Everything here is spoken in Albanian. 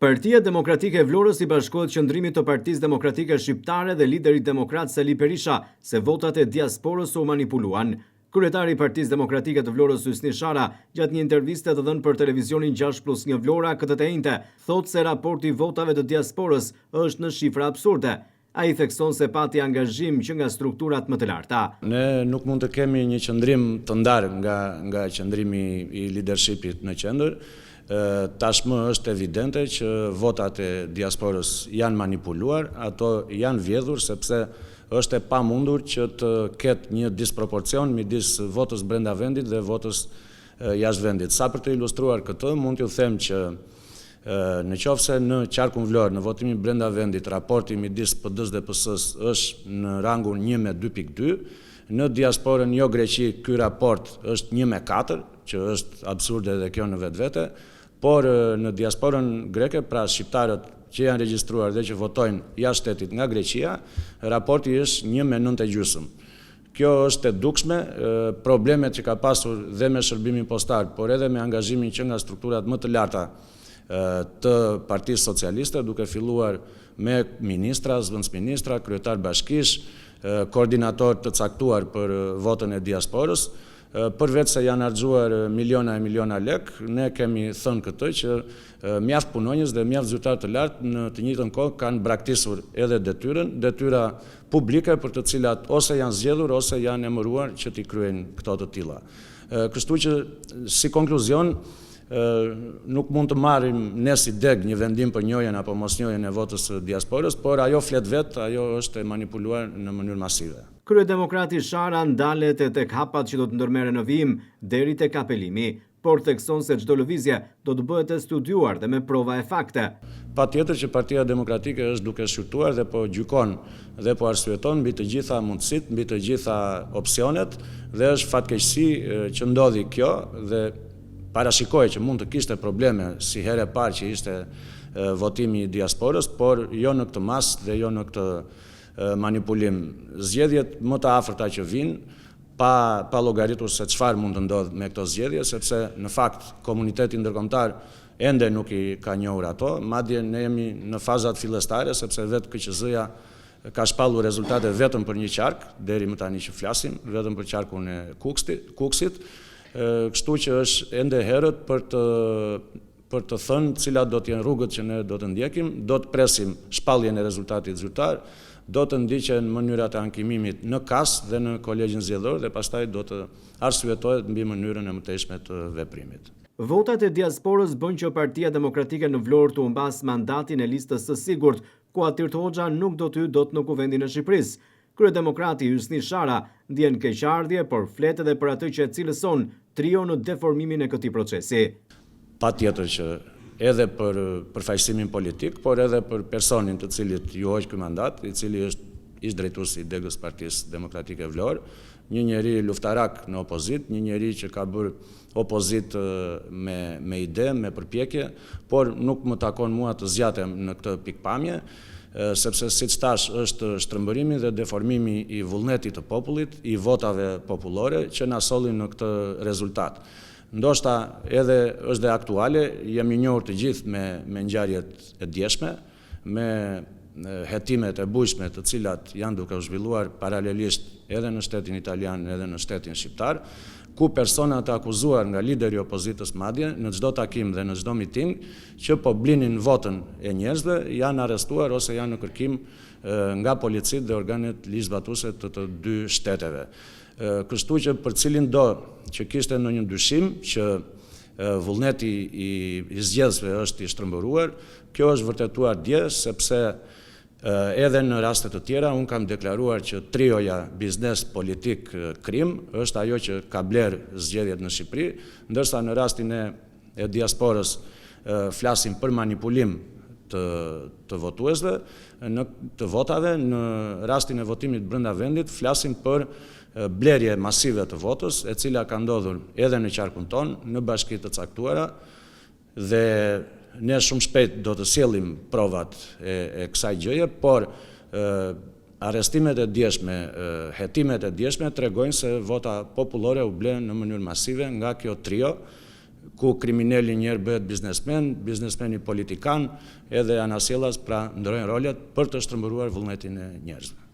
Partia Demokratike e Vlorës i bashkohet qëndrimit të Partisë Demokratike Shqiptare dhe liderit demokrat Sali Berisha se votat e diasporës u manipuluan. Kryetari i Partisë Demokratike të Vlorës Hysni Shara, gjatë një interviste të dhënë për televizionin 6+1 Vlora këtë të njëjtë, thotë se raporti i votave të diasporës është në shifra absurde. Ai thekson se pati angazhim që nga strukturat më të larta. Ne nuk mund të kemi një qëndrim të ndarë nga qëndrimi i leadershipit në qendër. Tashmë është evidente që votat e diasporës janë manipuluar, ato janë vjedhur sepse është e pamundur që të ketë një disproporcion midis votës brenda vendit dhe votës jashtë vendit. Sa për të ilustruar këtë, mund t'ju them që në qofse në qarkun Vlorë, në votimin brenda vendit, raporti midis PD-s dhe PS-s është në rangun 1:2.2, në diasporën jo Greqi ky raport është 1:4, që është absurde edhe kjo në vetvete, por në diasporën greke, pra shqiptarët që janë regjistruar dhe që votojnë jashtë shtetit nga Greqia, raporti është 1:9.5. Kjo është e dukshme, problemet që ka pasur dhe me shërbimin postar, por edhe me angazhimin që nga strukturat më të larta të Partisë Socialiste, duke filluar me ministra, zëvendësministra, kryetar bashkish, koordinator të caktuar për votën e diasporës, përveç se janë harxuar miliona e miliona lek, ne kemi thënë këtë që mjaft punonjës dhe mjaft zyrtar të lartë në të njëjtën kohë kanë braktisur edhe detyra publike për të cilat ose janë zgjedhur ose janë emëruar që t'i kryejnë këto të tilla. Kështu që si konkluzion nuk mund të marrim ne si deg një vendim për njohjen apo mosnjohjen e votës së diasporës, por ajo flet vetë, ajo është e manipuluar në mënyrë masive. Kryedemokrati Shara ndalet e tek hapat që do të ndërmerren në vijim deri tek apelimi, por thekson se çdo lëvizje do të bëhet e studiuar dhe me prova e fakte. Patjetër që Partia Demokratike është duke shqyrtuar dhe po gjykon dhe po arsyeton mbi të gjitha mundësitë, mbi të gjitha opsionet, dhe është fatkeqësi që ndodhi kjo dhe parashikohet që mund të kishte probleme si herë e parë që ishte votimi i diasporës, por jo në këtë mas dhe jo në këtë manipulim. Zgjedhjet më të afërta që vinë, pa llogaritur se çfarë mund të ndodhë me këto zgjedhje, sepse në fakt komuniteti ndërkombëtar ende nuk i ka njohur ato, madje ne jemi në fazat fillestare, sepse vetë KQZ-ja ka shpallur rezultate vetëm për një qark, deri më tani që flasim, vetëm për qarkun e Kuksit. Kështu që është ende herët për të thënë cilat do të jenë rrugët që ne do të ndjekim, do të presim shpalljen e rezultatit zyrtar, do të ndiqen mënyrat e ankimimit në KAS dhe në kolegjin zgjedhor dhe pastaj do të arsyetohet mbi mënyrën e mëtejshme të veprimit. Votat e diasporës bën që Partia Demokratike në Vlorë të humbas mandatin e listës së sigurt, ku Atyrt Hoxha nuk do të hyjë dot në Kuvendin e Shqipërisë. Kryedemokrati Hysni Shara ndjen keqardhje, por flet edhe për atë që e cilëson trio në deformimin e këtij procesi. Patjetër që edhe për përfaqësimin politik, por edhe për personin të cilit ju hoq ky mandat, i cili është ish drejtuesi i degës Partisë Demokratike Vlorë, një njeri luftarak në opozit, një njeri që ka bërë opozit me ide, me përpjekje, por nuk më takon mua të zgjatem në këtë pikpamje, sepse siç thash është shtrëmbërimi dhe deformimi i vullnetit të popullit, i votave popullore që na sollin në këtë rezultat. Ndoshta edhe është dhe aktuale, jemi njohur të gjithë me ngjarjet e djeshme, me hetimet e bujshme të cilat janë duke u zhvilluar paralelisht edhe në shtetin italian edhe në shtetin shqiptar, ku persona të akuzuar nga lideri i opozitës madje në çdo takim dhe në çdo miting që po blinin votën e njerëzve janë arrestuar ose janë në kërkim nga policit dhe organet ligjzbatuese të dy shteteve. Kështu që për cilin do që kishte ndonjë dyshim që vullneti i zgjedhësve është i shtrëmbëruar, kjo është vërtetuar dje, sepse edhe në raste të tjera unë kam deklaruar që trioja biznes politik krim është ajo që ka blerë zgjedhjet në Shqipëri, ndërsa në rastin e diasporës flasim për manipulim të votuesve, të votave, në rastin e votimit brenda vendit flasim për blerje masive të votës, e cila ka ndodhur edhe në qarkun ton, në bashkitë të caktuara, dhe ne shumë shpejt do të sjellim provat e kësaj gjëje, por arrestimet e djeshme, hetimet e djeshme tregojnë se vota popullore u blen në mënyrë masive nga kjo trio ku kriminali njerë bëhet biznesmen, biznesmeni politikan, edhe anasjellas pra ndrojnë rolet për të shtrëmbëruar vullnetin e njerëzve.